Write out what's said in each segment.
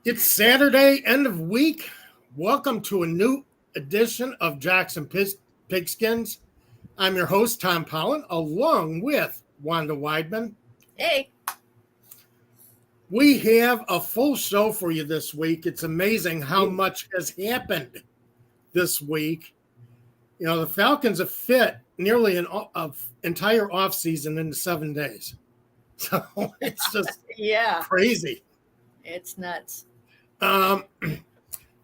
It's Saturday, end of week. Welcome to a new edition of Jackson Pigskins. I'm your host, Tom Pollen, along with Wanda Weidman. Hey. We have a full show for you this week. It's amazing how much has happened this week. You know, the Falcons have fit nearly an entire offseason into 7 days. So it's just crazy. It's nuts.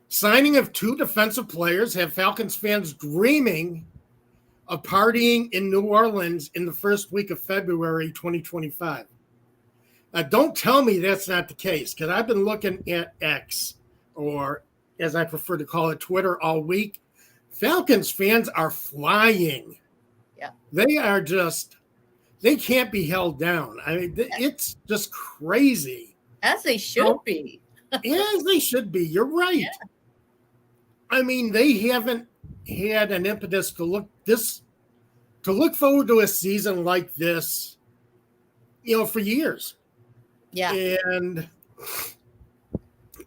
Signing of two defensive players have Falcons fans dreaming of partying in New Orleans in the first week of February 2025. Now, don't tell me that's not the case, because I've been looking at X, or as I prefer to call it, Twitter, all week. Falcons fans are flying. Yeah. They can't be held down. I mean, it's just crazy. As they should be. As they should be. You're right. Yeah. I mean, they haven't had an impetus to look forward to a season like this, for years. Yeah. And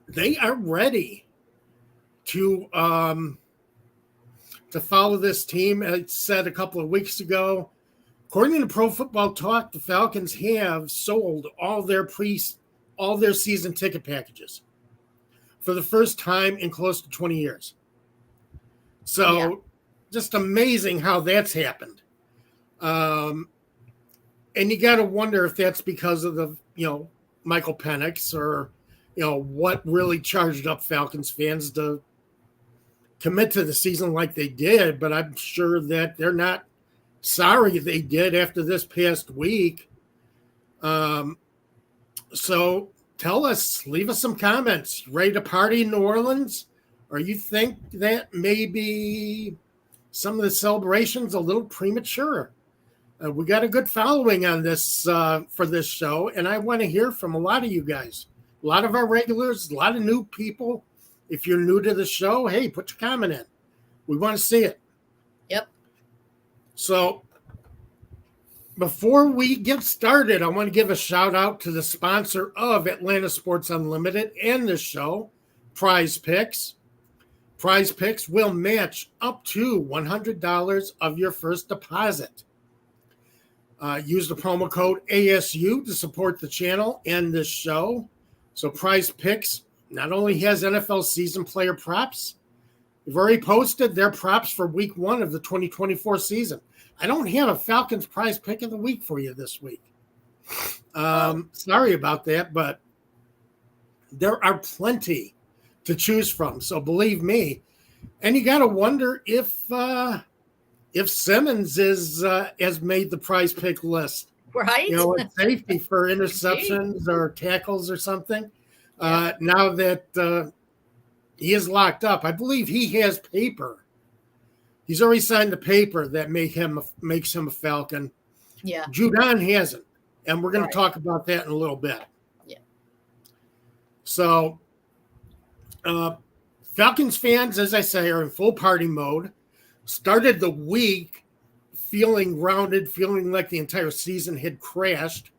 they are ready to follow this team. I said a couple of weeks ago, according to Pro Football Talk, the Falcons have sold all their season ticket packages for the first time in close to 20 years. So just amazing how that's happened. And you got to wonder if that's because of the, Michael Penix, or, what really charged up Falcons fans to commit to the season like they did. But I'm sure that they're not sorry they did after this past week. So tell us, leave us some comments. Ready to party in New Orleans? Or you think that maybe some of the celebrations a little premature? We got a good following on this for this show, and I want to hear from a lot of you guys. A lot of our regulars, a lot of new people. If you're new to the show, hey, put your comment in. We want to see it. Yep. So before we get started, I want to give a shout out to the sponsor of Atlanta Sports Unlimited and this show, Prize Picks. Prize Picks will match up to $100 of your first deposit. Use the promo code ASU to support the channel and this show. So Prize Picks not only has NFL season player props, they've already posted their props for week 1 of the 2024 season. I don't have a Falcons prize pick of the week for you this week. Sorry about that, but there are plenty to choose from. So believe me, and you got to wonder if Simmons has made the prize pick list, right? At safety for interceptions or tackles or something. Now that he is locked up, I believe he has paper. He's already signed the paper that makes him a Falcon. Yeah. Judon hasn't, and we're going to talk about that in a little bit. Yeah. So, Falcons fans, as I say, are in full party mode. Started the week feeling grounded, feeling like the entire season had crashed.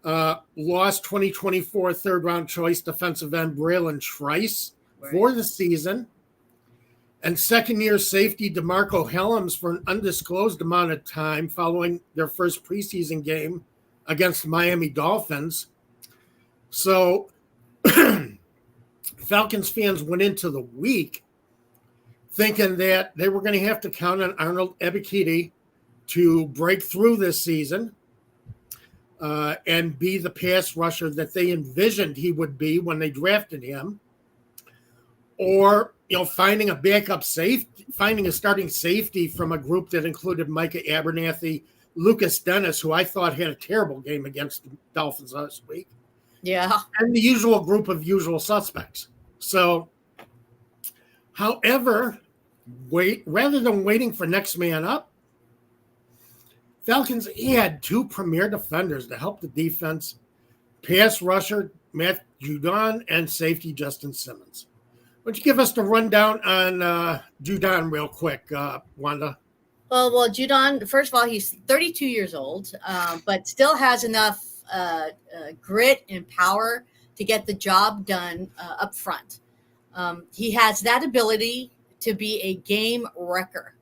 Lost 2024 third-round choice defensive end Braylon Trice for the season. And second-year safety DeMarco Helms for an undisclosed amount of time following their first preseason game against the Miami Dolphins. So Falcons fans went into the week thinking that they were going to have to count on Arnold Ebiketie to break through this season and be the pass rusher that they envisioned he would be when they drafted him. Or, finding a starting safety from a group that included Micah Abernathy, Lucas Dennis, who I thought had a terrible game against the Dolphins last week. Yeah. And the usual group of usual suspects. So, however, rather than waiting for next man up, Falcons had two premier defenders to help the defense, pass rusher Matt Judon and safety Justin Simmons. Why don't you give us the rundown on Judon real quick, Wanda? Well, Judon, first of all, he's 32 years old, but still has enough grit and power to get the job done up front. He has that ability to be a game wrecker,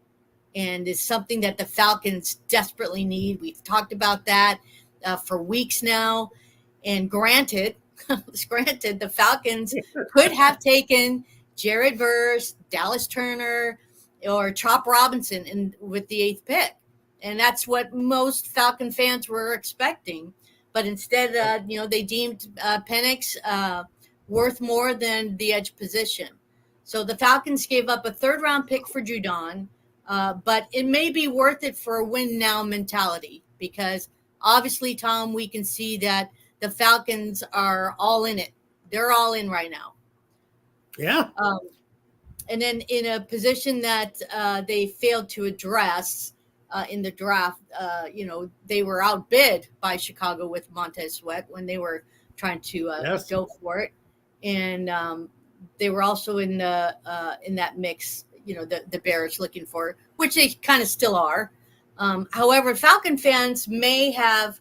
and is something that the Falcons desperately need. We've talked about that for weeks now. And granted, the Falcons could have taken Jared Verse, Dallas Turner, or Chop Robinson with the 8th pick. And that's what most Falcon fans were expecting. But instead, they deemed Penix worth more than the edge position. So the Falcons gave up a 3rd-round pick for Judon, but it may be worth it for a win-now mentality, because obviously, Tom, we can see that the Falcons are all in it. They're all in right now. Yeah. And then in a position that they failed to address in the draft, they were outbid by Chicago with Montez Sweat when they were trying to go for it. And they were also in that mix, the Bears looking for it, which they kind of still are. However, Falcon fans may have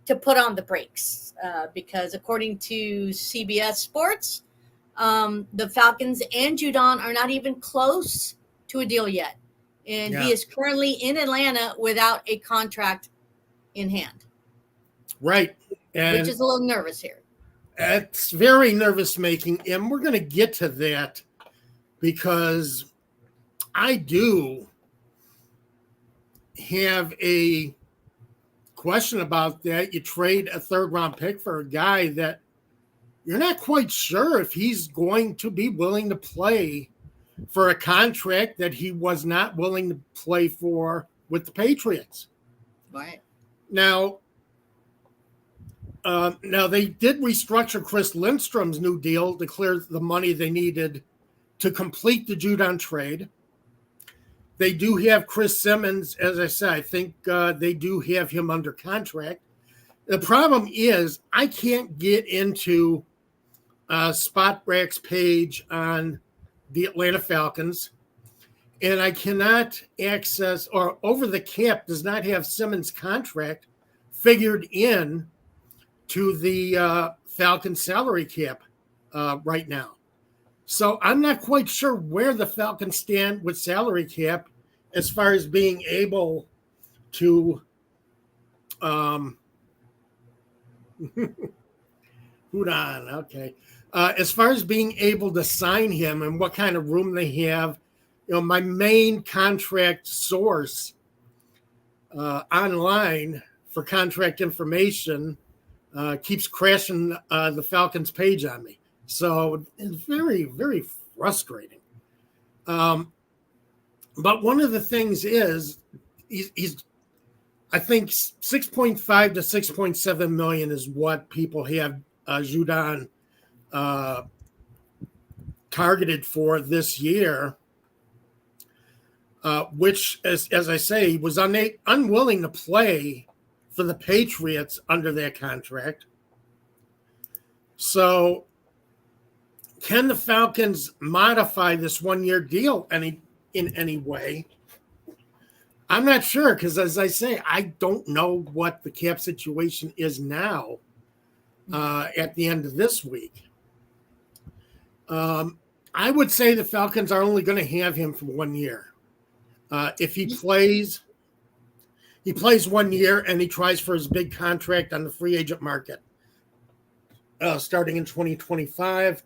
to put on the brakes because according to CBS Sports, the Falcons and Judon are not even close to a deal yet. And he is currently in Atlanta without a contract in hand. Right. And which is a little nervous here. It's very nervous making. And we're going to get to that because I do have a question about that. You trade a 3rd-round pick for a guy that you're not quite sure if he's going to be willing to play for a contract that he was not willing to play for with the Patriots. Right. Now they did restructure Chris Lindstrom's new deal to clear the money they needed to complete the Judon trade. They do have Chris Simmons, as I said. I think they do have him under contract. The problem is I can't get into Spotrack's page on the Atlanta Falcons, and I cannot access, or Over the Cap does not have Simmons' contract figured in to the Falcons salary cap right now. So I'm not quite sure where the Falcons stand with salary cap as far as being able to hold on, okay. As far as being able to sign him and what kind of room they have, my main contract source online for contract information keeps crashing the Falcons page on me. So it's very, very frustrating. But one of the things is he's I think 6.5 to 6.7 million is what people have Judon targeted for this year, which, as I say, was unwilling to play for the Patriots under that contract. So can the Falcons modify this one-year deal in any way? I'm not sure because, as I say, I don't know what the cap situation is now at the end of this week. I would say the Falcons are only going to have him for 1 year. If he plays 1 year and he tries for his big contract on the free agent market starting in 2025.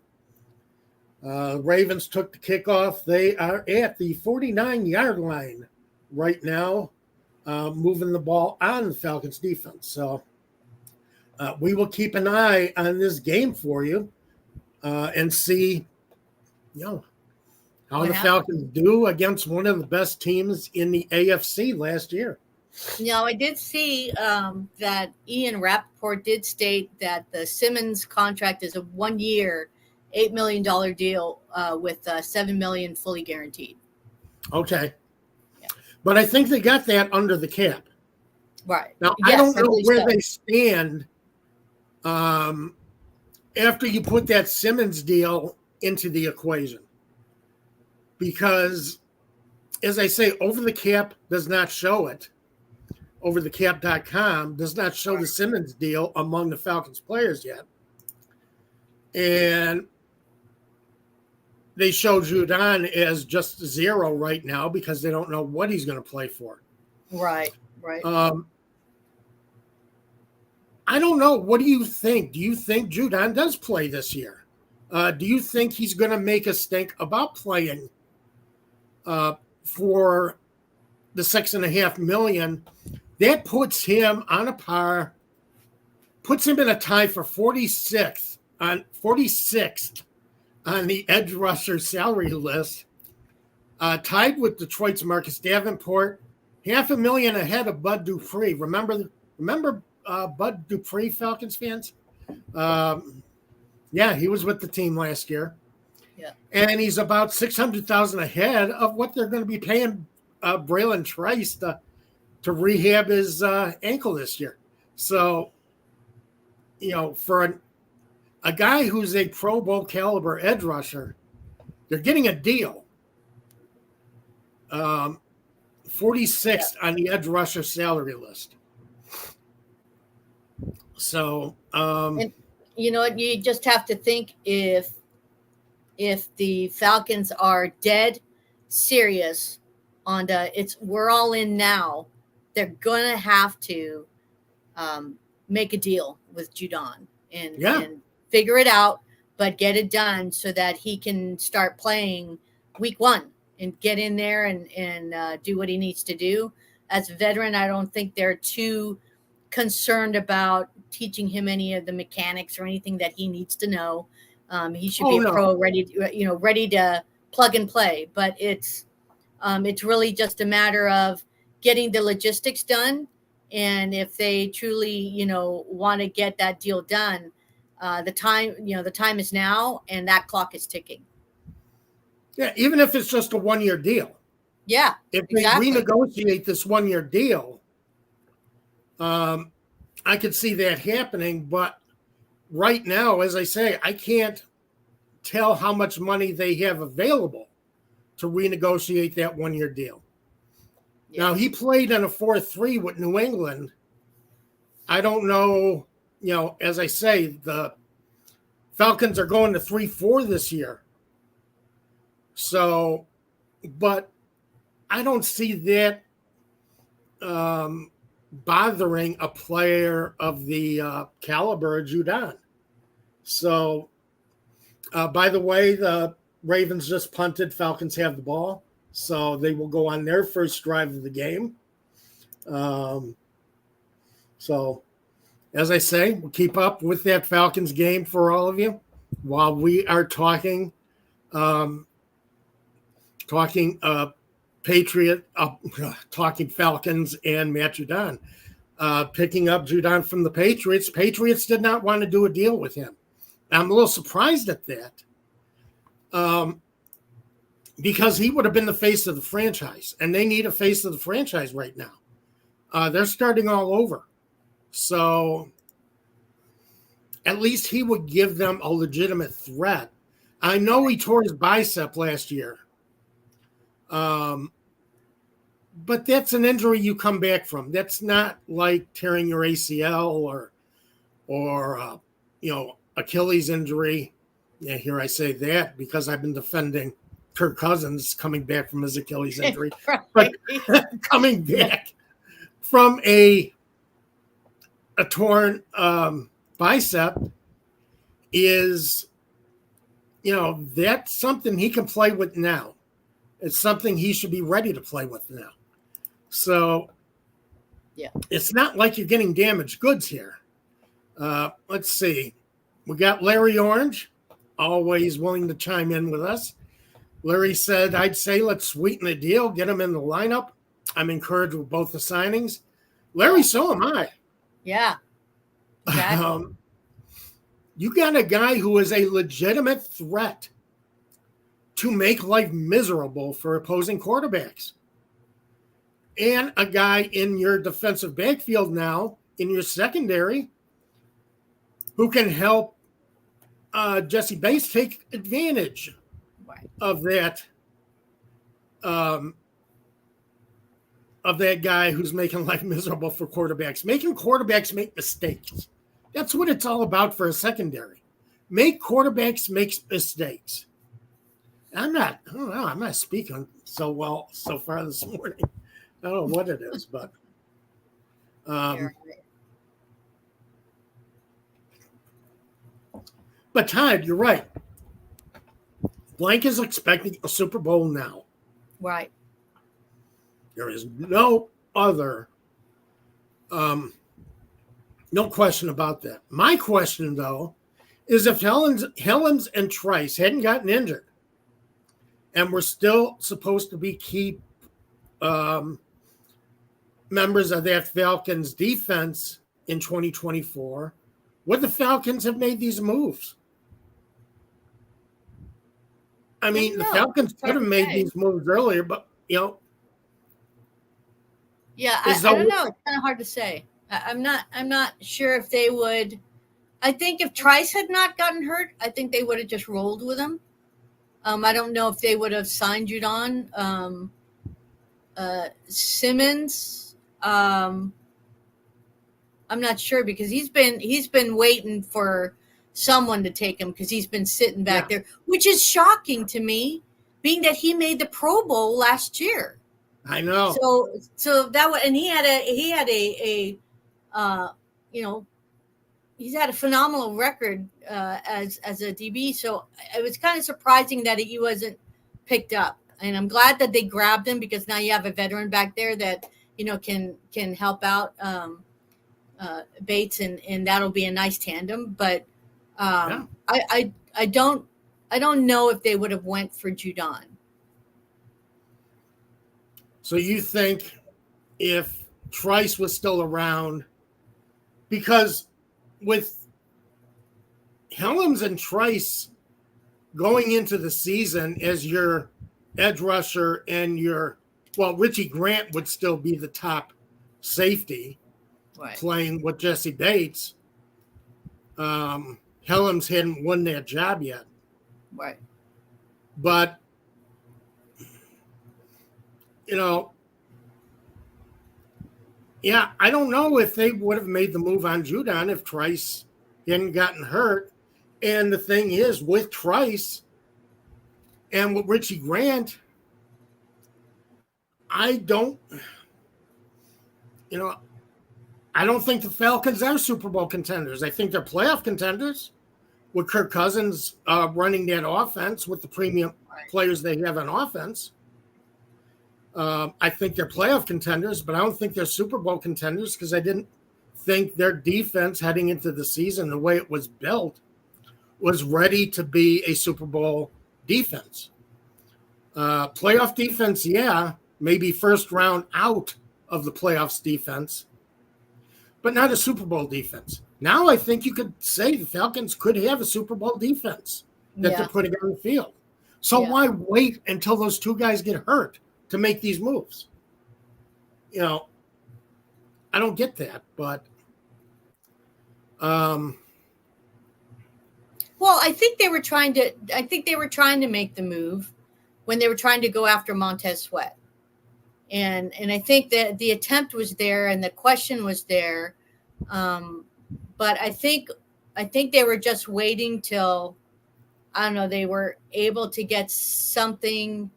Ravens took the kickoff. They are at the 49-yard line right now, moving the ball on the Falcons defense. So we will keep an eye on this game for you and see, how the Falcons do against one of the best teams in the AFC last year. I did see that Ian Rappaport did state that the Simmons contract is a 1 year, $8 million deal with $7 million fully guaranteed. Okay. Yeah. But I think they got that under the cap. Right. Now, yes, I don't know where they stand after you put that Simmons deal into the equation. Because, as I say, Over the Cap does not show it. Overthecap.com does not show the Simmons deal among the Falcons players yet. And they show Judon as just 0 right now because they don't know what he's going to play for. Right. I don't know. What do you think? Do you think Judon does play this year? Do you think he's going to make a stink about playing for the $6.5 million? That puts him on a par, puts him in a tie for 46th on the edge rusher salary list, tied with Detroit's Marcus Davenport, $500,000 ahead of Bud Dupree. Remember Bud Dupree, Falcons fans? Yeah, he was with the team last year. Yeah, and he's about $600,000 ahead of what they're going to be paying Braylon Trice to rehab his ankle this year. So, for a guy who's a Pro Bowl caliber edge rusher, they're getting a deal. 46th on the edge rusher salary list. So, and you know what? You just have to think if the Falcons are dead serious on we're all in now, they're gonna have to make a deal with Judon and figure it out, but get it done so that he can start playing week 1 and get in there and do what he needs to do. As a veteran, I don't think they're too concerned about teaching him any of the mechanics or anything that he needs to know. He should be a pro, ready to plug and play. But it's really just a matter of getting the logistics done. And if they truly, want to get that deal done, the time is now, and that clock is ticking. Yeah, even if it's just a 1-year deal. Yeah, if they renegotiate this 1-year deal, I could see that happening. But right now, as I say, I can't tell how much money they have available to renegotiate that 1-year deal. Yeah. Now, he played in a 4-3 with New England. I don't know, as I say, the Falcons are going to 3-4 this year. So, but I don't see that bothering a player of the caliber of Judon. So, by the way, the Ravens just punted. Falcons have the ball. So they will go on their first drive of the game. So, as I say, we'll keep up with that Falcons game for all of you while we are talking talking Falcons and Matt Judon. Picking up Judon from the Patriots. Patriots did not want to do a deal with him. I'm a little surprised at that. Because he would have been the face of the franchise, and they need a face of the franchise right now. They're starting all over. So at least he would give them a legitimate threat. I know he tore his bicep last year. But that's an injury you come back from. That's not like tearing your ACL or Achilles injury. Yeah, here I say that because I've been defending Kirk Cousins coming back from his Achilles injury. Right. But coming back from a torn bicep is, that's something he can play with now. It's something he should be ready to play with now. So, yeah, it's not like you're getting damaged goods here. Let's see. We got Larry Orange, always willing to chime in with us. Larry said, I'd say let's sweeten the deal, get him in the lineup. I'm encouraged with both the signings. Larry, so am I. Yeah. Exactly. You got a guy who is a legitimate threat to make life miserable for opposing quarterbacks. And a guy in your defensive backfield now, in your secondary, who can help Jesse Bates take advantage of that guy who's making life miserable for quarterbacks, making quarterbacks make mistakes. That's what it's all about for a secondary. make quarterbacks make mistakes. I don't know. I'm not speaking so well so far this morning. I don't know what it is, but but Todd, you're right. Blank is expecting a Super Bowl now. Right. There is no other, no question about that. My question, though, is if Helens and Trice hadn't gotten injured and were still supposed to be key members of that Falcons defense in 2024, would the Falcons have made these moves? I mean, the Falcons could have made these moves earlier, but, Yeah, I don't know. It's kind of hard to say. I'm not sure if they would. I think if Trice had not gotten hurt, I think they would have just rolled with him. I don't know if they would have signed Judon. Simmons, I'm not sure because he's been waiting for someone to take him because he's been sitting back there, which is shocking to me, being that he made the Pro Bowl last year. I know. So that was, and he had a he's had a phenomenal record as a DB. So it was kind of surprising that he wasn't picked up. And I'm glad that they grabbed him because now you have a veteran back there that can help out Bates, and that'll be a nice tandem. But I don't know if they would have went for Judon. So you think if Trice was still around, because with Helms and Trice going into the season as your edge rusher and Richie Grant would still be the top safety, right, playing with Jesse Bates. Helms hadn't won that job yet. Right. But, I don't know if they would have made the move on Judon if Trice hadn't gotten hurt. And the thing is, with Trice and with Richie Grant, I don't think the Falcons are Super Bowl contenders. I think they're playoff contenders with Kirk Cousins running that offense with the premium players they have on offense. I think they're playoff contenders, but I don't think they're Super Bowl contenders because I didn't think their defense heading into the season, the way it was built, was ready to be a Super Bowl defense. Playoff defense, maybe first round out of the playoffs defense, but not a Super Bowl defense. Now I think you could say the Falcons could have a Super Bowl defense that they're putting on the field. So why wait until those two guys get hurt to make these moves? I don't get that, but well, I think they were trying to make the move when they were trying to go after Montez Sweat. And I think that the attempt was there and the question was there. But I think they were just waiting till, I don't know, they were able to get something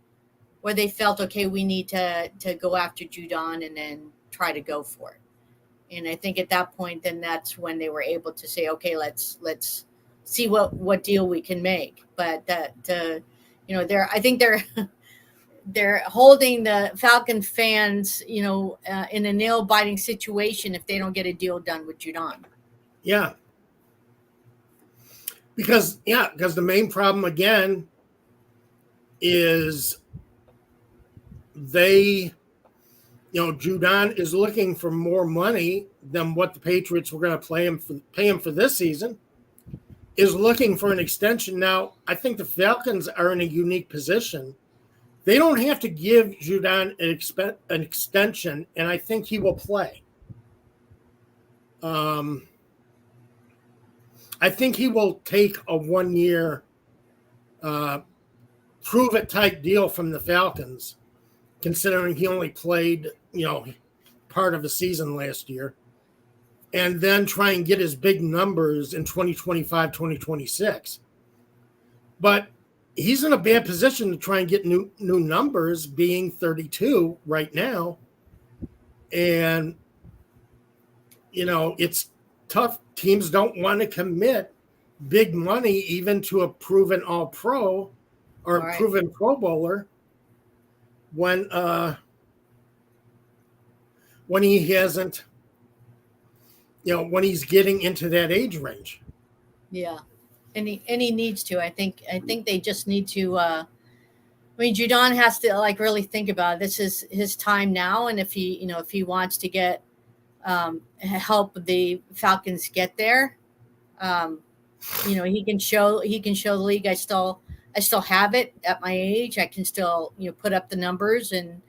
where they felt, okay, we need to go after Judon and then try to go for it. And I think at that point, then that's when they were able to say, okay, let's see what deal we can make. But I think they're holding the Falcon fans, in a nail-biting situation if they don't get a deal done with Judon. Yeah. Because the main problem, again, is Judon is looking for more money than what the Patriots were going to pay him for this season, is looking for an extension. Now, I think the Falcons are in a unique position. They don't have to give Judon an extension, and I think he will play. I think he will take a 1-year prove-it type deal from the Falcons, considering he only played, part of a season last year. and then try and get his big numbers in 2025, 2026. But he's in a bad position to try and get new numbers, being 32 right now. And, it's tough. Teams don't want to commit big money even to a proven all-pro or Right. proven Pro Bowler when he hasn't, when he's getting into that age range. Yeah. And he needs to. I think they just need to Judon has to really think about it. This is his time now, and if he wants to get help the Falcons get there, he can show the league I still have it at my age. I can still put up the numbers and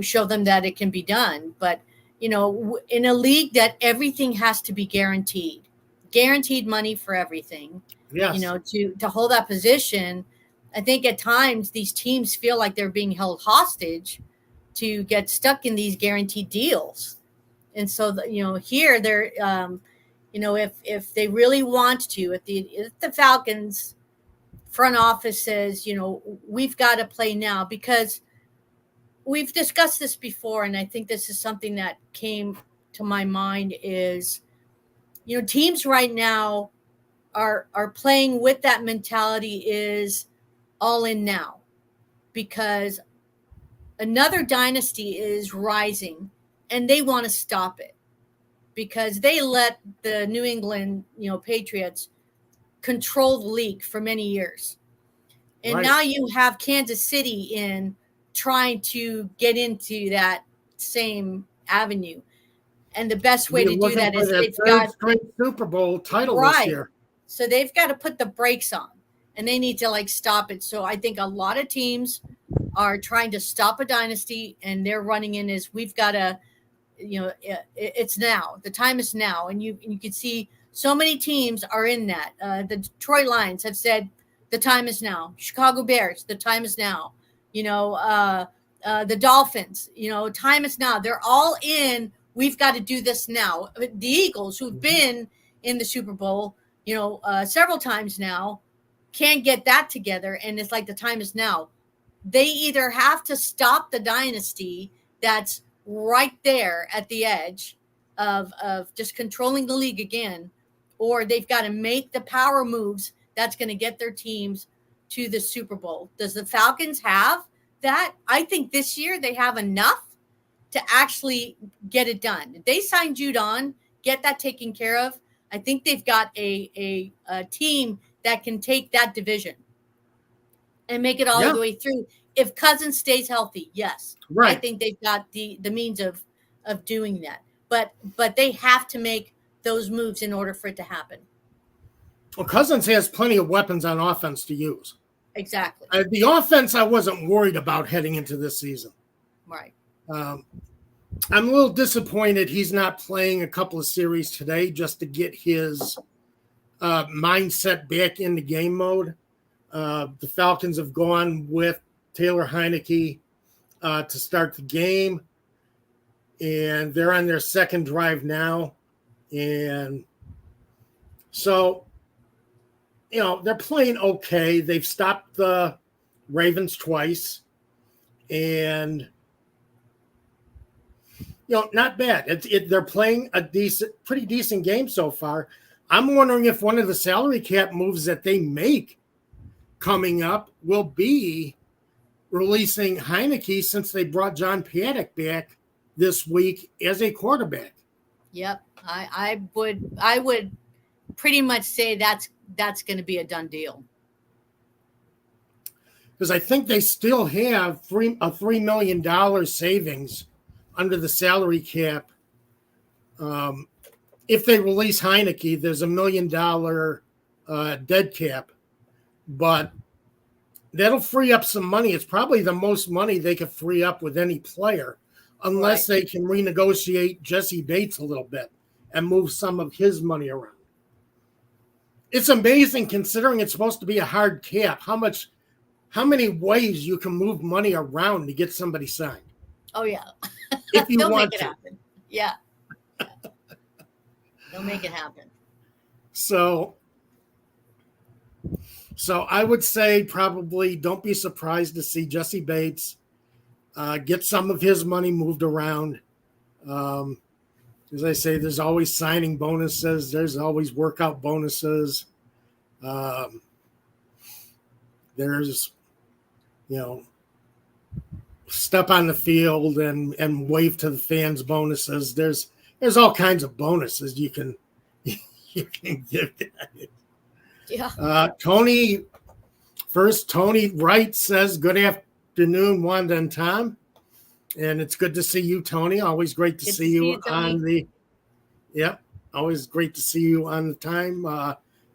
show them that it can be done. But in a league that everything has to be guaranteed money for everything. Yes. To hold that position, I think at times these teams feel like they're being held hostage to get stuck in these guaranteed deals. And so, here they're, if they really want to, if the Falcons front office says, we've got to play now, because we've discussed this before, and I think this is something that came to my mind is, teams right now are playing with that mentality is all in now, because another dynasty is rising and they want to stop it because they let the New England, Patriots control the league for many years. And Right. Now you have Kansas City in trying to get into that same avenue. And the best way to do that is they've got straight Super Bowl title this year. So they've got to put the brakes on, and they need to stop it. So I think a lot of teams are trying to stop a dynasty, and they're running in as we've got to, it's now. The time is now, and you can see so many teams are in that. The Detroit Lions have said the time is now. Chicago Bears, the time is now. The Dolphins, time is now. They're all in. We've got to do this now. The Eagles, who've been in the Super Bowl, several times now, can't get that together. And it's like the time is now. They either have to stop the dynasty that's right there at the edge of just controlling the league again, or they've got to make the power moves that's going to get their teams to the Super Bowl. Does the Falcons have that? I think this year they have enough to actually get it done. If they sign Judon, get that taken care of, I think they've got a team that can take that division and make it all the way through. If Cousins stays healthy, yes. Right. I think they've got the means of doing that. But they have to make those moves in order for it to happen. Well, Cousins has plenty of weapons on offense to use. Exactly. The offense I wasn't worried about heading into this season. Right. I'm a little disappointed he's not playing a couple of series today just to get his mindset back into game mode. The Falcons have gone with Taylor Heineke to start the game, and they're on their second drive now. And so, they're playing okay. They've stopped the Ravens twice, and not bad. They're playing a pretty decent game so far. I'm wondering if one of the salary cap moves that they make coming up will be releasing Heineke, since they brought John Paddock back this week as a quarterback. Yep, I would pretty much say that's going to be a done deal. Because I think they still have a $3 million savings under the salary cap. If they release Heineke, there's $1 million dead cap, but that'll free up some money. It's probably the most money they could free up with any player, unless they can renegotiate Jesse Bates a little bit and move some of his money around. It's amazing, considering it's supposed to be a hard cap, how many ways you can move money around to get somebody signed. Oh yeah. If you They'll want make it to. happen. Yeah. They'll make it happen. So I would say probably don't be surprised to see Jesse Bates get some of his money moved around. As I say, there's always signing bonuses. There's always workout bonuses. There's, step on the field and wave to the fans bonuses. There's all kinds of bonuses you can give. Yeah. Tony Wright says, good afternoon, Wanda and Tom. And it's good to see you, Tony. Always great to see you on the, always great to see you on the time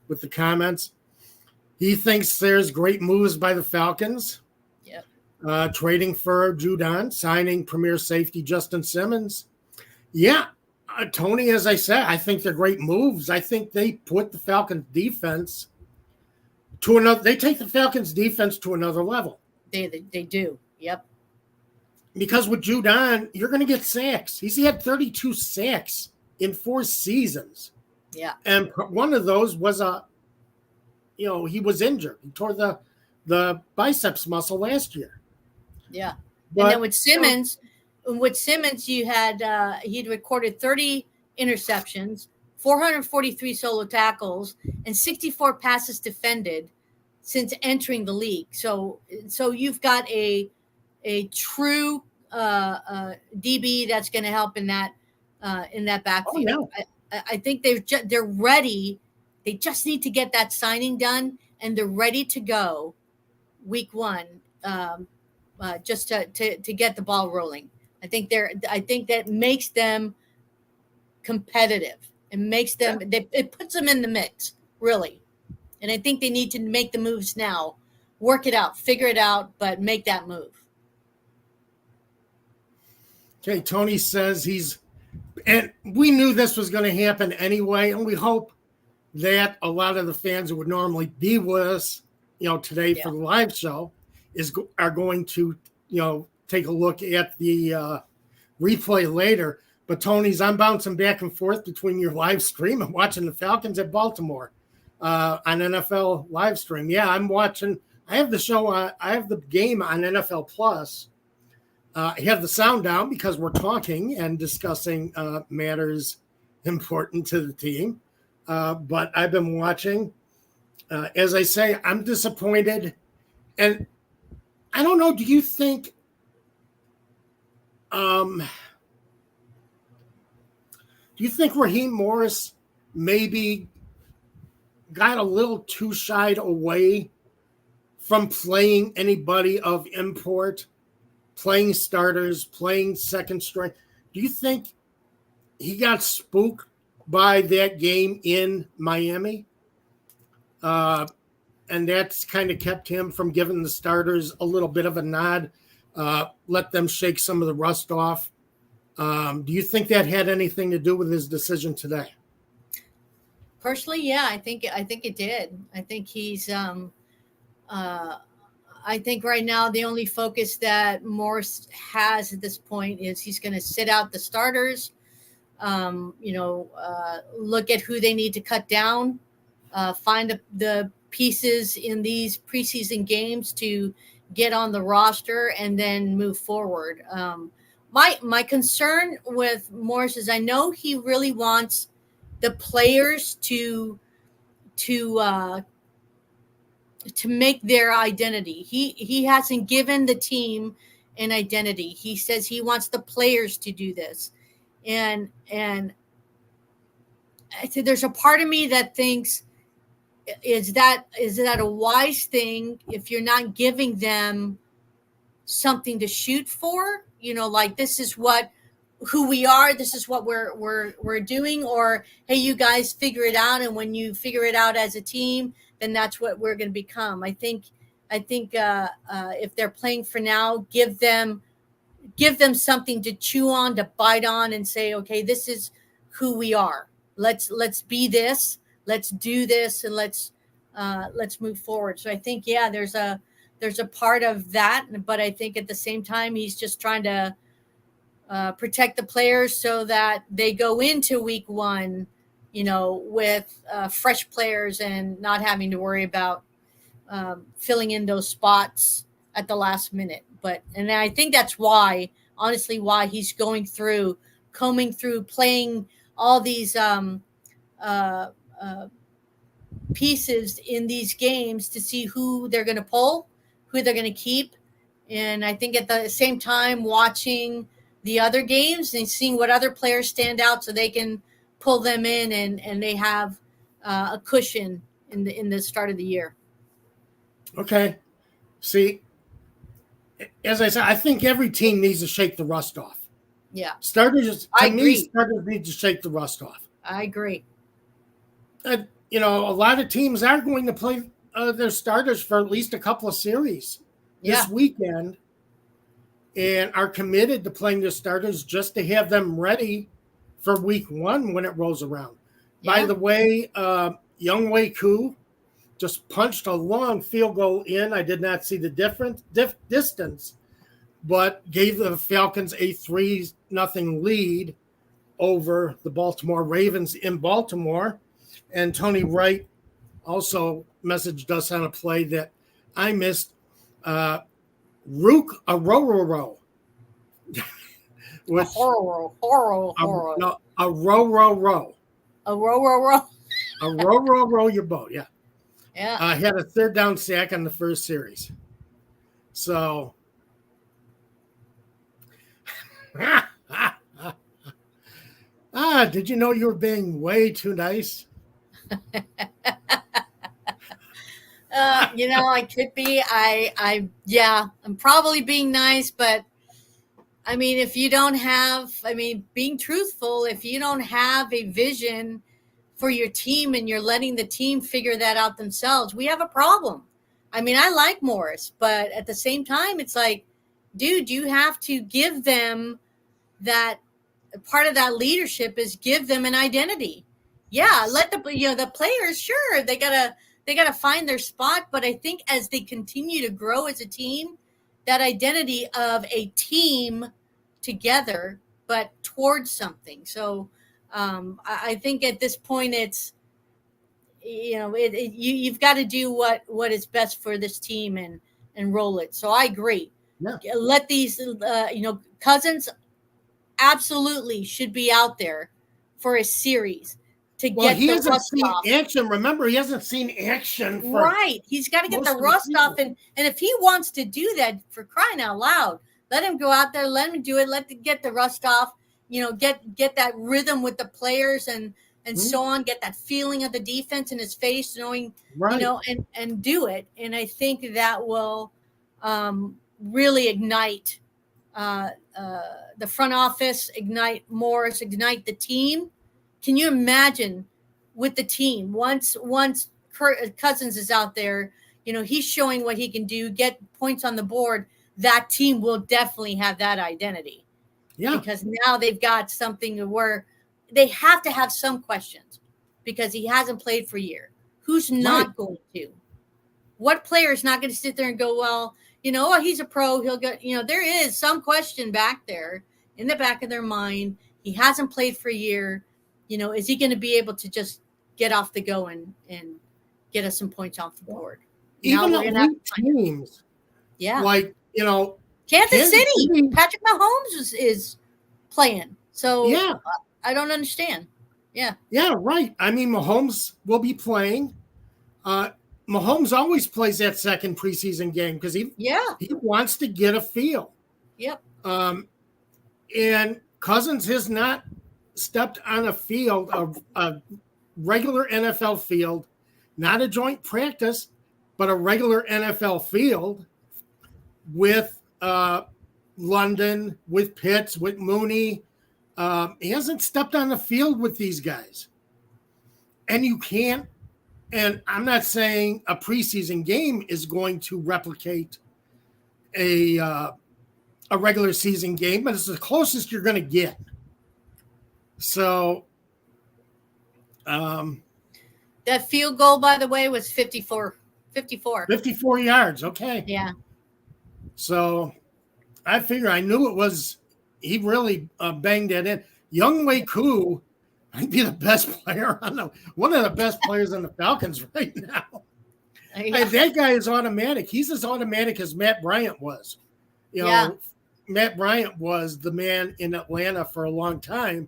with the comments. He thinks there's great moves by the Falcons. Yep. Trading for Judon, signing premier safety Justin Simmons. Yeah, Tony, as I said, I think they're great moves. I think they put the Falcons defense to another. They take the Falcons defense to another level. They do. Yep. Because with Judon, you're going to get sacks. He had 32 sacks in 4 seasons. Yeah. And one of those was he was injured. He tore the biceps muscle last year. Yeah. But, and then with Simmons, you had he'd recorded 30 interceptions, 443 solo tackles, and 64 passes defended since entering the league. So you've got a true DB that's going to help in that backfield. Oh, no. I think they're ready. They just need to get that signing done, and they're ready to go week 1, just to get the ball rolling. I think that makes them competitive. It makes them. It puts them in the mix, really. And I think they need to make the moves now, work it out, figure it out, but make that move. Okay, Tony says and we knew this was going to happen anyway, and we hope that a lot of the fans who would normally be with us, today for the live show are going to, take a look at the replay later. But Tony's, I'm bouncing back and forth between your live stream and watching the Falcons at Baltimore on NFL live stream. Yeah, I'm watching. I have the show. I have the game on NFL Plus. I have the sound down because we're talking and discussing matters important to the team. But I've been watching. As I say, I'm disappointed. And I don't know, do you think Raheem Morris maybe got a little too shied away from playing anybody of import, playing starters, playing second string? Do you think he got spooked by that game in Miami? And that's kind of kept him from giving the starters a little bit of a nod, let them shake some of the rust off. Do you think that had anything to do with his decision today? Personally, yeah, I think it did. I think he's I think right now the only focus that Morris has at this point is he's going to sit out the starters, look at who they need to cut down, find the pieces in these preseason games to get on the roster, and then move forward. My concern with Morris is I know he really wants the players to make their identity. He hasn't given the team an identity. He says he wants the players to do this. And I said there's a part of me that thinks, is that a wise thing if you're not giving them something to shoot for? Like this is who we are. This is what we're doing. Or hey, you guys figure it out, and when you figure it out as a team, then that's what we're going to become. I think if they're playing for now, give them something to chew on, to bite on, and say, okay, this is who we are. Let's be this. Let's do this, and let's move forward. So I think, yeah, there's a part of that, but I think at the same time he's just trying to protect the players so that they go into week 1 with fresh players and not having to worry about filling in those spots at the last minute. And I think that's honestly, why he's combing through, playing all these pieces in these games to see who they're going to pull, who they're going to keep. And I think at the same time, watching the other games and seeing what other players stand out so they can pull them in, and they have a cushion in the start of the year. Okay. See, as I said, I think every team needs to shake the rust off. Yeah. Starters need to shake the rust off. I agree. A lot of teams are going to play their starters for at least a couple of series this weekend, and are committed to playing their starters just to have them ready for week 1 when it rolls around. Yeah. By the way, Younghoe Koo just punched a long field goal in. I did not see the distance, but gave the Falcons a 3-0 lead over the Baltimore Ravens in Baltimore. And Tony Wright also messaged us on a play that I missed. Rook Arororo. A horror. No, a row. A row. A row your boat, yeah. Yeah. Had a 3rd down sack on the first series. So, did you know you were being way too nice? I could be. I'm probably being nice, but I mean, being truthful, if you don't have a vision for your team and you're letting the team figure that out themselves, we have a problem. I mean, I like Morris, but at the same time, it's like, dude, you have to give them that. Part of that leadership is give them an identity. Yeah, let the players, sure, they gotta find their spot, but I think as they continue to grow as a team, that identity of a team together, but towards something. So I think at this point, it's you've got to do what is best for this team and roll it. So I agree. Yeah. Let these Cousins absolutely should be out there for a series to get the rust off. Action. Remember, he hasn't seen action. Right. He's got to get the rust off. And if he wants to do that, for crying out loud, let him go out there, let him do it, get the rust off, get that rhythm with the players and so on, get that feeling of the defense in his face, knowing, and do it. And I think that will really ignite the front office, ignite Morris, ignite the team. Can you imagine with the team once Cousins is out there, he's showing what he can do, get points on the board. That team will definitely have that identity. Yeah, because now they've got something where they have to have some questions because he hasn't played for a year. Who's not going to? What player is not going to sit there and go, well, he's a pro. He'll get, there is some question back there in the back of their mind. He hasn't played for a year. Is he going to be able to just get off the go and get us some points off the board? Even the teams. Yeah. Like, Kansas City. Patrick Mahomes is playing. So yeah. I don't understand. Yeah. Yeah, right. I mean, Mahomes will be playing. Mahomes always plays that second preseason game because he wants to get a feel. Yep. And Cousins has not stepped on a field, a regular NFL field, not a joint practice, but a regular NFL field with London, with Pitts, with Mooney. He hasn't stepped on the field with these guys. And you can't, and I'm not saying a preseason game is going to replicate a regular season game, but it's the closest you're going to get. So, that field goal, by the way, was 54 yards. Okay. Yeah. So I knew it was, he really banged that in. Younghoe Koo might be the best player one of the best players on the Falcons right now. Yeah. That guy is automatic. He's as automatic as Matt Bryant was. Matt Bryant was the man in Atlanta for a long time.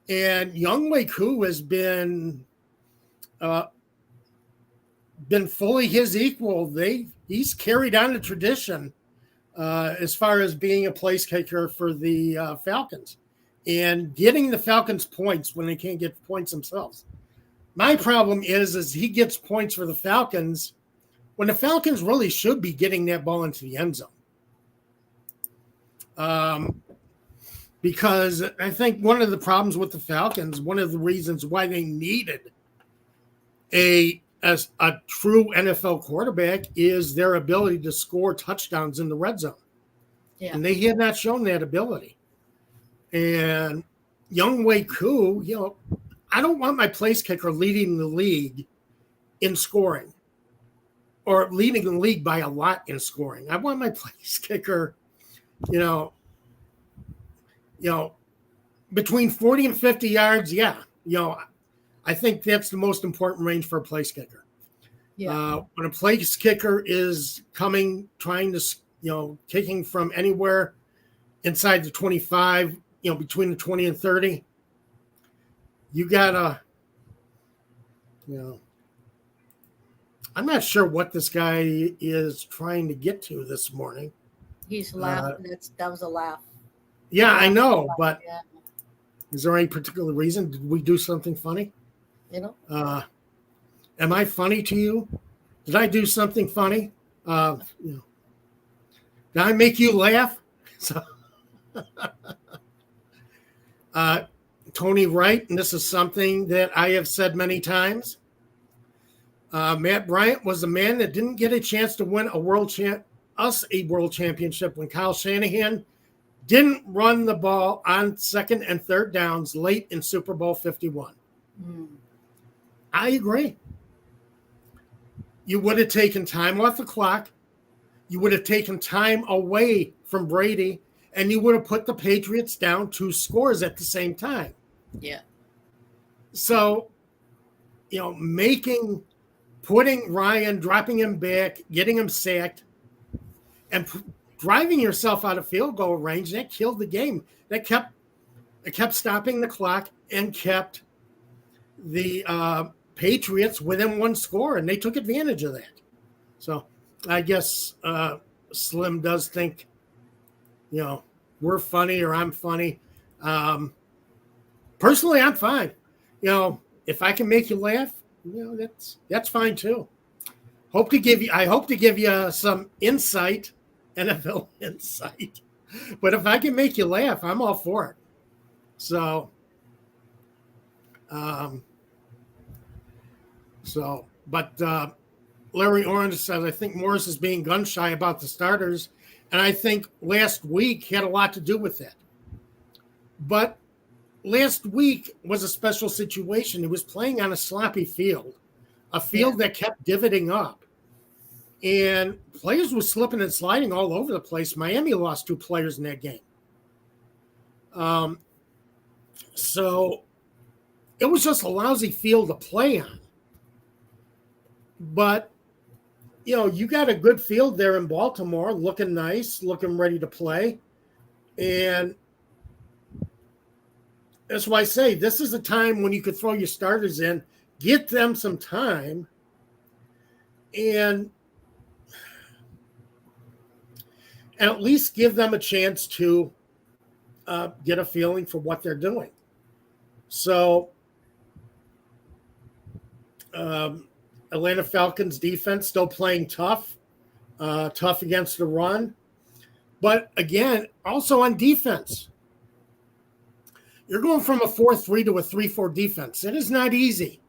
And Younghoe Koo has been fully his equal. He's carried on the tradition as far as being a place kicker for the Falcons and getting the Falcons points when they can't get points themselves. My problem is he gets points for the Falcons when the Falcons really should be getting that ball into the end zone. Because I think one of the problems with the Falcons, one of the reasons why they needed a true NFL quarterback is their ability to score touchdowns in the red zone. Yeah. And they had not shown that ability. And Younghoe Koo, I don't want my place kicker leading the league in scoring or leading the league by a lot in scoring. I want my place kicker, between 40 and 50 yards. Yeah. I think that's the most important range for a place kicker. Yeah. When a place kicker is trying to, kicking from anywhere inside the 25, between the 20 and 30, you gotta, I'm not sure what this guy is trying to get to this morning. He's laughing. That was a laugh. Yeah, I know, but Yeah. Is there any particular reason? Did we do something funny? Am I funny to you? Did I do something funny? Did I make you laugh? So, Tony Wright, and this is something that I have said many times. Matt Bryant was a man that didn't get a chance to win a world championship when Kyle Shanahan didn't run the ball on second and third downs late in Super Bowl 51. I agree. You would have taken time off the clock. You would have taken time away from Brady, and you would have put the Patriots down 2 scores at the same time. Yeah. So, putting Ryan, dropping him back, getting him sacked, and driving yourself out of field goal range, that killed the game. It kept stopping the clock and kept the Patriots within 1 score, and they took advantage of that. So I guess Slim does think, we're funny or I'm funny. Personally, I'm fine. If I can make you laugh, that's fine too. I hope to give you some insight, NFL insight. But if I can make you laugh, I'm all for it. So, but Larry Orange says, I think Morris is being gun shy about the starters. And I think last week had a lot to do with that. But last week was a special situation. He was playing on a sloppy field, a field that kept divoting up. And players were slipping and sliding all over the place. Miami lost 2 players in that game. So it was just a lousy field to play on. But, you got a good field there in Baltimore, looking nice, looking ready to play. And that's why I say this is a time when you could throw your starters in, get them some time, and at least give them a chance to get a feeling for what they're doing. So, Atlanta Falcons defense still playing tough against the run. But again, also on defense, you're going from a 4-3 to a 3-4 defense. It is not easy.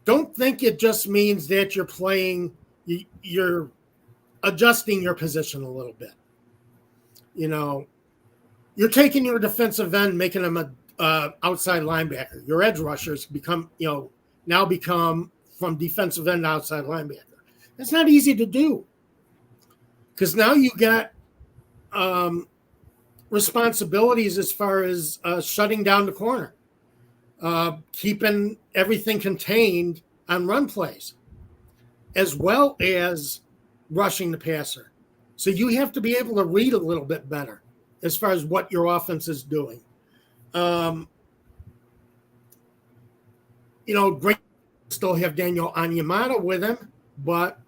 Don't think it just means that you're adjusting your position a little bit. You're taking your defensive end, making them a outside linebacker. Your edge rushers now become from defensive end to outside linebacker. That's not easy to do because now you got responsibilities as far as shutting down the corner. keeping everything contained on run plays, as well as rushing the passer. So you have to be able to read a little bit better as far as what your offense is doing. Great still have Daniel Onyemata with him, but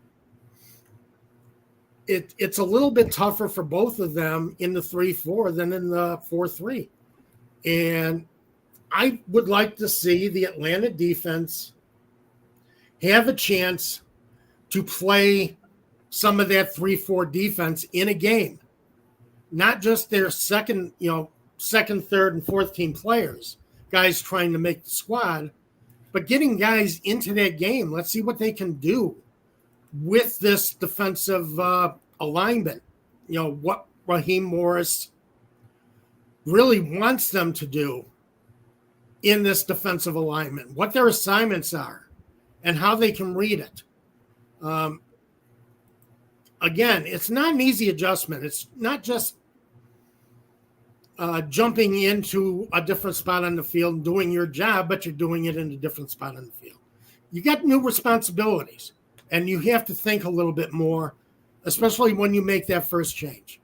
it's a little bit tougher for both of them in the 3-4 than in the 4-3. And I would like to see the Atlanta defense have a chance to play some of that 3-4 defense in a game, not just their second, third, and fourth team players, guys trying to make the squad, but getting guys into that game. Let's see what they can do with this defensive alignment. What Raheem Morris really wants them to do in this defensive alignment, what their assignments are, and how they can read it. Again, it's not an easy adjustment. It's not just jumping into a different spot on the field and doing your job, but you're doing it in a different spot on the field. You got new responsibilities, and you have to think a little bit more, especially when you make that first change.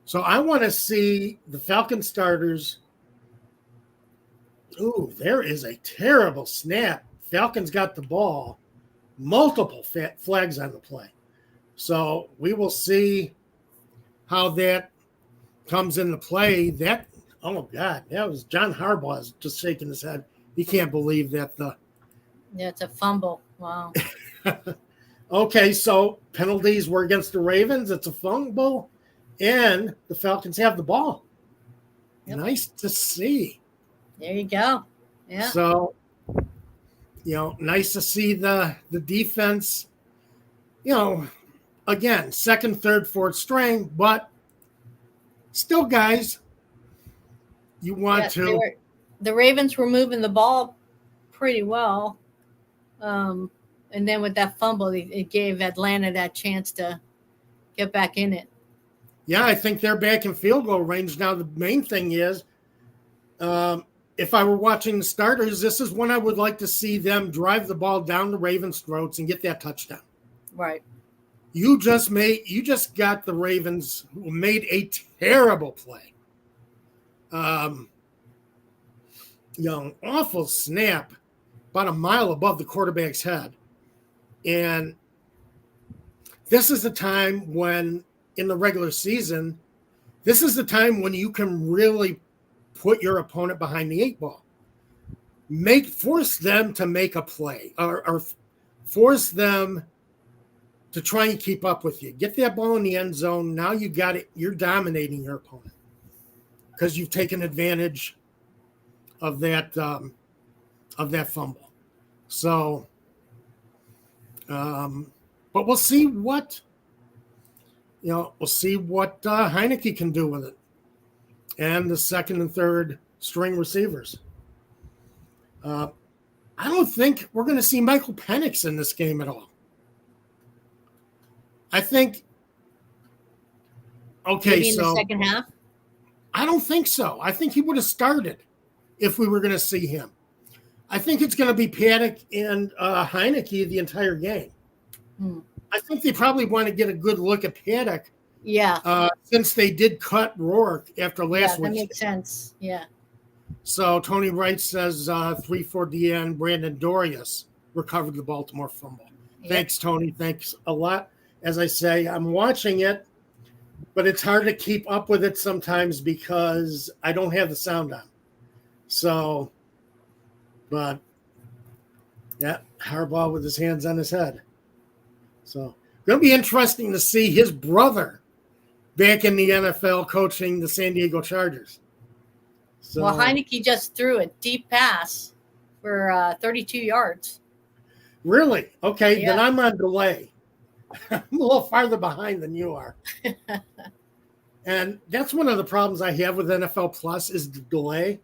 So I want to see the Falcon starters. Ooh, there is a terrible snap. Falcons got the ball. Multiple flags on the play. So we will see how that comes into play. Oh, God, that was John Harbaugh just shaking his head. He can't believe that. Yeah, it's a fumble. Wow. Okay, so penalties were against the Ravens. It's a fumble, and the Falcons have the ball. Yep. Nice to see. There you go. Yeah. So, nice to see the defense, again, second, third, fourth string, but still, guys, you want to. The Ravens were moving the ball pretty well. And then with that fumble, it gave Atlanta that chance to get back in it. Yeah, I think they're back in field goal range now. The main thing is, if I were watching the starters, this is when I would like to see them drive the ball down the Ravens' throats and get that touchdown. Right. You just got the Ravens who made a terrible play. Awful snap about a mile above the quarterback's head. And this is the time when, in the regular season, this is the time when you can really put your opponent behind the eight ball. Force them to make a play or force them to try and keep up with you. Get that ball in the end zone. Now you got it. You're dominating your opponent because you've taken advantage of that fumble. So, but we'll see what Heineke can do with it, and the second and third string receivers. I don't think we're going to see Michael Penix in this game at all. I think. Okay, maybe in the second half. I don't think so. I think he would have started if we were going to see him. I think it's going to be Paddock and Heineke the entire game. I think they probably want to get a good look at Paddock. Yeah. Since they did cut Rourke after last week. That makes sense. Yeah. So Tony Wright says 3-4 DN Brandon Dorius recovered the Baltimore fumble. Yep. Thanks, Tony. Thanks a lot. As I say, I'm watching it, but it's hard to keep up with it sometimes because I don't have the sound on. So, but yeah, Harbaugh with his hands on his head. So, going to be interesting to see his brother back in the NFL coaching the San Diego Chargers. So, well, Heineke just threw a deep pass for 32 yards. Really? Okay, yeah. Then I'm on delay. I'm a little farther behind than you are. And that's one of the problems I have with NFL Plus is the delay.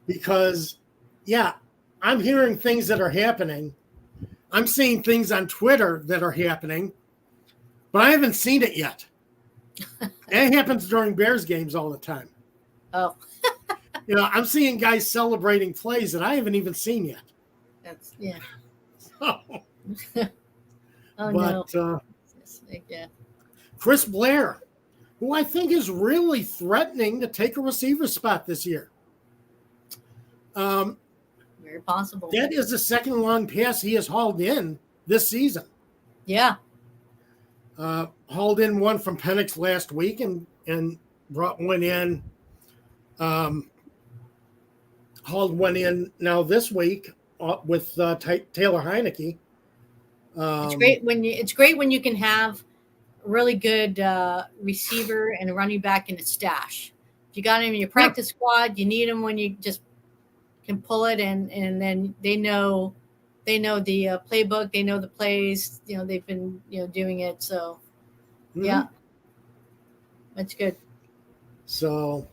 Because, yeah, I'm hearing things that are happening. I'm seeing things on Twitter that are happening, but I haven't seen it yet. That happens during Bears games all the time. Oh. I'm seeing guys celebrating plays that I haven't even seen yet. That's yeah. So, Oh but no. Yeah. Chris Blair, who I think is really threatening to take a receiver spot this year. Very possible. That is the second long pass he has hauled in this season. Yeah. Hauled in one from Penix last week and brought one in. Hauled one in now this week with Taylor Heineke. It's great when you can have a really good receiver and a running back in a stash. If you got him in your practice squad, you need him when you just can pull it, and then they know the playbook, they know the plays. They've been doing it. So yeah, that's good. So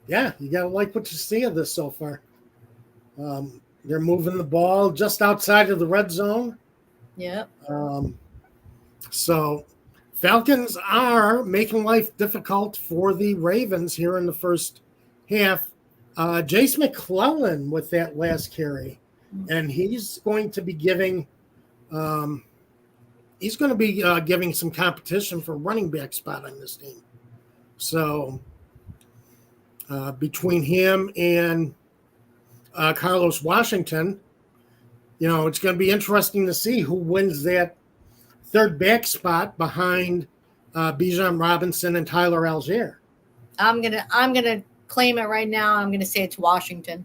yeah, you gotta like what you see of this so far. They're moving the ball just outside of the red zone. Yeah. So Falcons are making life difficult for the Ravens here in the first half. Jace McClellan with that last carry, and he's going to be giving some competition for running back spot on this team. So between him and Carlos Washington, it's going to be interesting to see who wins that third back spot behind Bijan Robinson and Tyler Algier. I'm gonna claim it right now. I'm gonna say it's Washington.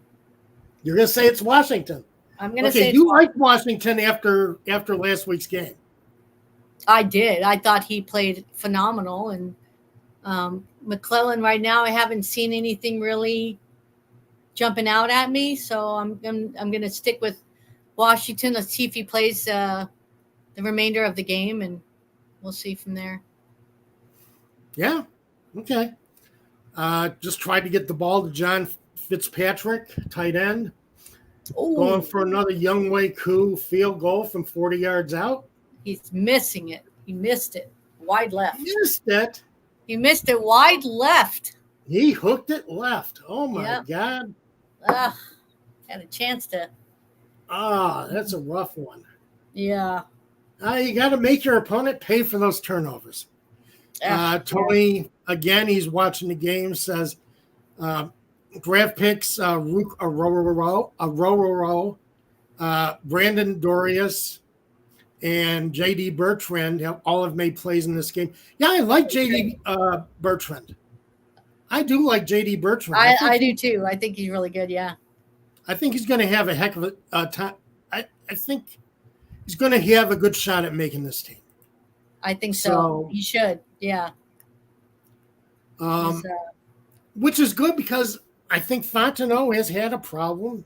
You're gonna say it's Washington. I'm gonna say you liked Washington after last week's game. I did. I thought he played phenomenal, and McClellan right now I haven't seen anything really jumping out at me, so I'm gonna stick with Washington. Let's see if he plays the remainder of the game, and we'll see from there. Yeah. Okay. Just tried to get the ball to John Fitzpatrick, tight end. Ooh. Going for another Younghoe Koo field goal from 40 yards out. He's missing it. He missed it. Wide left. He missed it wide left. He hooked it left. Oh, my God. Had a chance to. That's a rough one. Yeah. You got to make your opponent pay for those turnovers. Tony, again, he's watching the game, says draft picks, Rook Aroro, Brandon Dorius, and J.D. Bertrand all have made plays in this game. Yeah, I like J.D. Bertrand. I do like J.D. Bertrand. I do too. I think he's really good, yeah. I think he's going to have a heck of a time. I think he's going to have a good shot at making this team. I think so. He should, yeah. Which is good because I think Fontenot has had a problem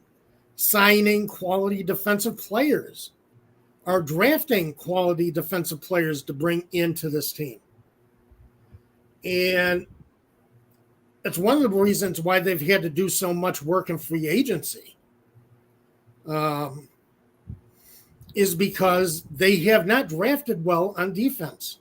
signing quality defensive players or drafting quality defensive players to bring into this team. And it's one of the reasons why they've had to do so much work in free agency. Is because they have not drafted well on defense.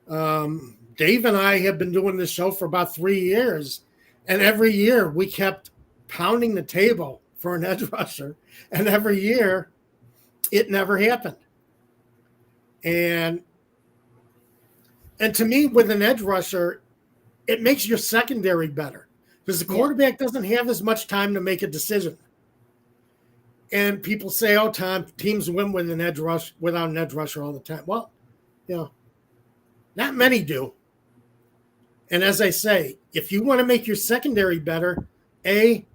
Dave and I have been doing this show for about 3 years, and every year we kept pounding the table for an edge rusher, and every year it never happened. And to me, with an edge rusher, it makes your secondary better because the quarterback doesn't have as much time to make a decision. And people say, Tom, teams win with an edge rush without an edge rusher all the time. Well, not many do. And as I say, if you want to make your secondary better, A,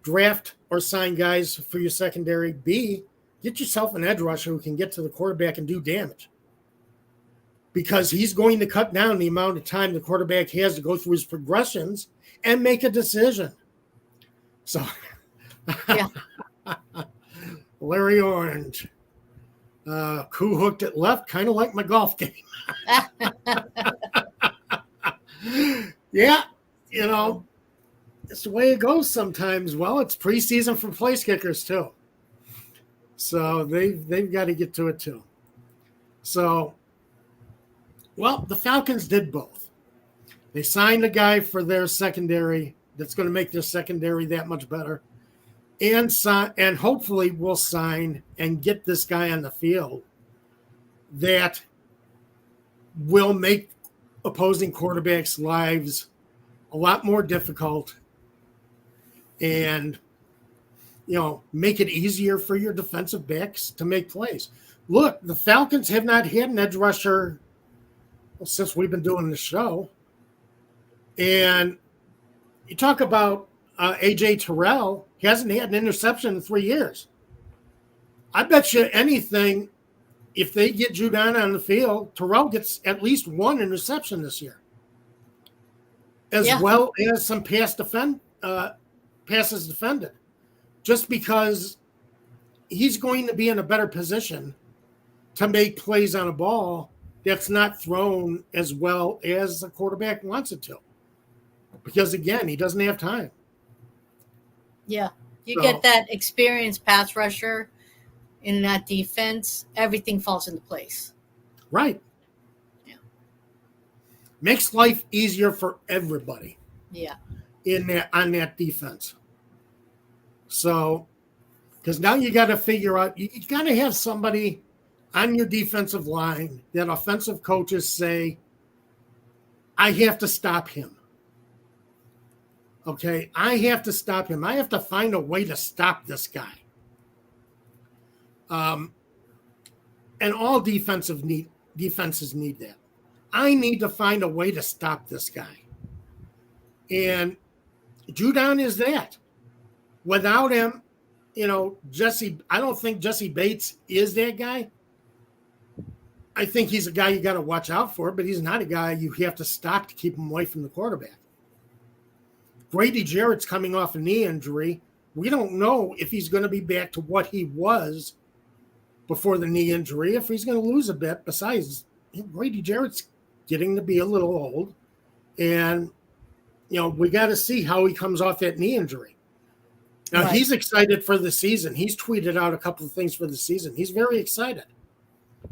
draft or sign guys for your secondary. B, get yourself an edge rusher who can get to the quarterback and do damage. Because he's going to cut down the amount of time the quarterback has to go through his progressions and make a decision. So, Larry Orange. Koo hooked it left, kind of like my golf game. Yeah, it's the way it goes sometimes. Well, it's preseason for place kickers too. So they've got to get to it too. So, well, the Falcons did both. They signed a guy for their secondary that's going to make their secondary that much better. And hopefully we'll sign and get this guy on the field that will make opposing quarterbacks' lives a lot more difficult and, make it easier for your defensive backs to make plays. Look, the Falcons have not had an edge rusher since we've been doing the show. And you talk about A.J. Terrell, he hasn't had an interception in 3 years. I bet you anything, if they get Judon on the field, Terrell gets at least one interception this year, as well as some passes defended, just because he's going to be in a better position to make plays on a ball that's not thrown as well as the quarterback wants it to. Because, again, he doesn't have time. Yeah. You get that experienced pass rusher in that defense, everything falls into place. Right. Yeah. Makes life easier for everybody. Yeah. On that defense. So, because now you got to figure out, you got to have somebody on your defensive line that offensive coaches say, I have to stop him. Okay, I have to stop him. I have to find a way to stop this guy. And all defenses need that. I need to find a way to stop this guy. And Judon is that. Without him, I don't think Jesse Bates is that guy. I think he's a guy you got to watch out for, but he's not a guy you have to stop to keep him away from the quarterback. Grady Jarrett's coming off a knee injury. We don't know if he's going to be back to what he was before the knee injury, if he's going to lose a bit. Besides, Grady Jarrett's getting to be a little old. And, we got to see how he comes off that knee injury. Now, He's excited for the season. He's tweeted out a couple of things for the season. He's very excited.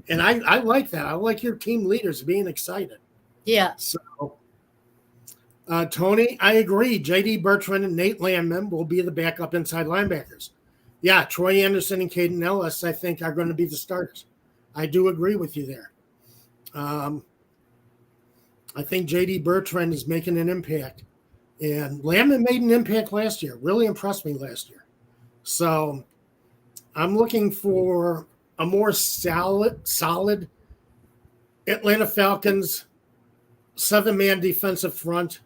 And I like that. I like your team leaders being excited. Yeah. So, Tony, I agree. J.D. Bertrand and Nate Landman will be the backup inside linebackers. Yeah, Troy Anderson and Caden Ellis, I think, are going to be the starters. I do agree with you there. I think J.D. Bertrand is making an impact. And Landman made an impact last year. Really impressed me last year. So I'm looking for a more solid Atlanta Falcons 7-man defensive front.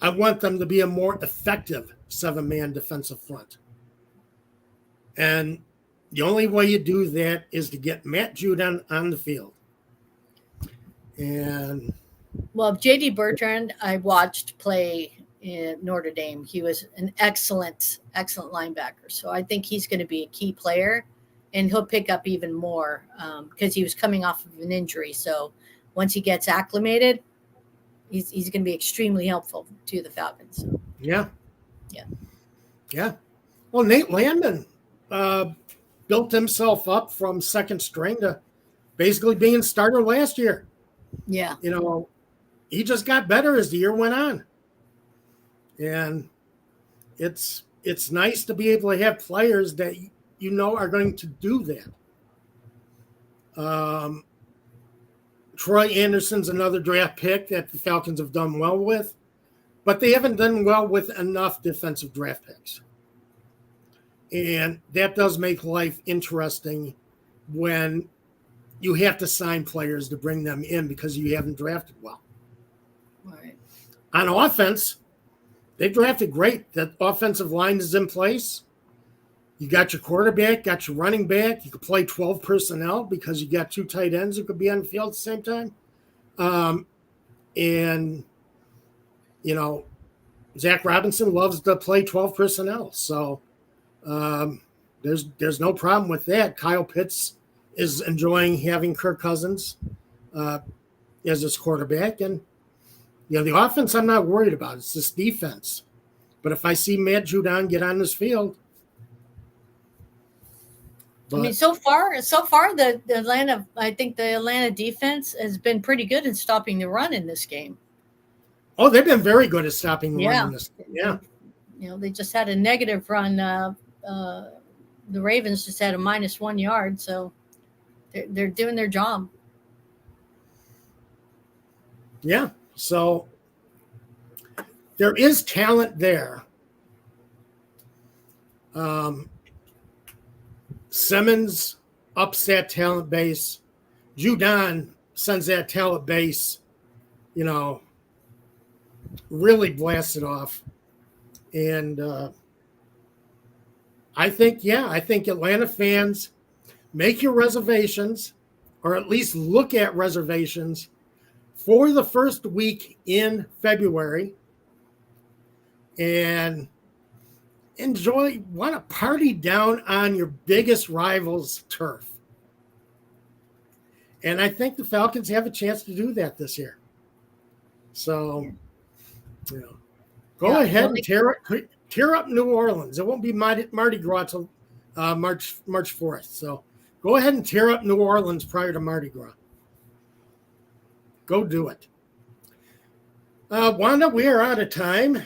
I want them to be a more effective 7-man defensive front. And the only way you do that is to get Matt Judon on the field. And well, J.D. Bertrand, I watched play in Notre Dame. He was an excellent linebacker. So I think he's going to be a key player, and he'll pick up even more because he was coming off of an injury. So once he gets acclimated, he's going to be extremely helpful to the Falcons. Yeah. Well, Nate Landman built himself up from second string to basically being starter last year. Yeah. He just got better as the year went on. And it's nice to be able to have players that are going to do that. Troy Anderson's another draft pick that the Falcons have done well with, but they haven't done well with enough defensive draft picks. And that does make life interesting when you have to sign players to bring them in because you haven't drafted well. Right. On offense, they drafted great. The offensive line is in place. You got your quarterback, got your running back. You could play 12 personnel because you got 2 tight ends who could be on the field at the same time. And Zach Robinson loves to play 12 personnel. So there's no problem with that. Kyle Pitts is enjoying having Kirk Cousins as his quarterback. And, the offense I'm not worried about. It's this defense. But if I see Matt Judon get on this field. So far the Atlanta defense has been pretty good in stopping the run in this game. Oh, they've been very good at stopping the run Yeah. in this. Yeah. They just had a negative run. The Ravens just had a -1 yard, so they're doing their job. Yeah. So there is talent there. Simmons ups that talent base. Judon sends that talent base, really blasted off. And I think Atlanta fans, make your reservations, or at least look at reservations for the first week in February, and want to party down on your biggest rival's turf. And I think the Falcons have a chance to do that this year. So, go ahead and tear up New Orleans. It won't be Mardi Gras till March 4th. So go ahead and tear up New Orleans prior to Mardi Gras. Go do it. Wanda, we are out of time.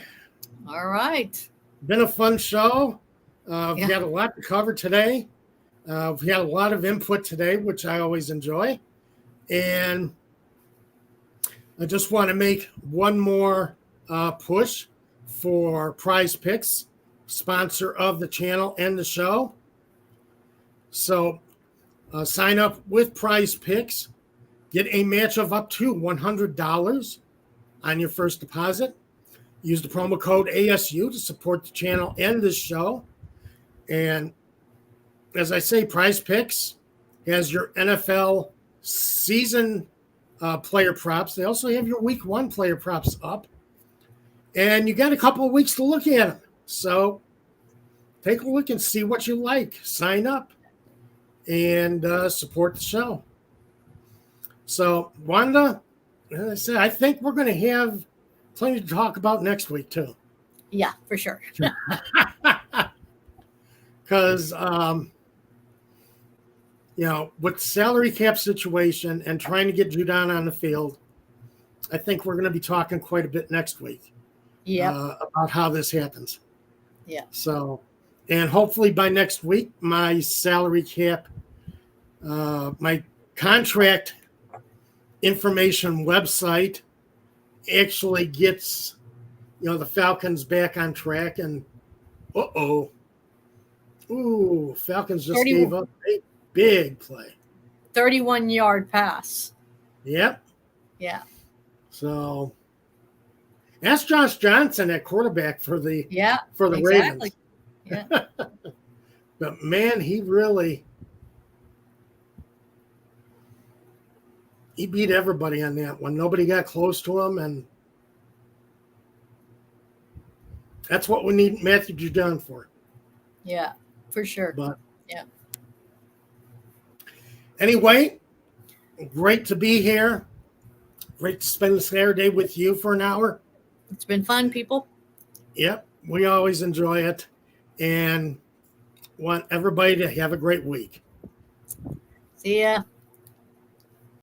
All right. Been a fun show. We had a lot to cover today. We had a lot of input today, which I always enjoy. And I just want to make one more push for Prize Picks, sponsor of the channel and the show. So sign up with Prize Picks. Get a match of up to $100 on your first deposit. Use the promo code ASU to support the channel and this show. And as I say, Prize Picks has your NFL season player props. They also have your week 1 player props up. And you got a couple of weeks to look at them. So take a look and see what you like. Sign up and support the show. So, Wanda, as I said, I think we're going to have plenty to talk about next week, too. Yeah, for sure. Because, with the salary cap situation and trying to get Judon on the field, I think we're going to be talking quite a bit next week. Yeah. About how this happens. Yeah. So, and hopefully by next week, my salary cap, my contract information website actually gets, the Falcons back on track. And, Falcons just gave up a big play. 31-yard pass. Yep. Yeah. So, ask Josh Johnson at quarterback for the exactly. Ravens. Yeah. But man, he beat everybody on that one. Nobody got close to him, and that's what we need Matthew Judon for. Yeah, for sure. But yeah. Anyway, great to be here. Great to spend the Saturday with you for an hour. It's been fun, people. Yep, we always enjoy it, and want everybody to have a great week. See ya.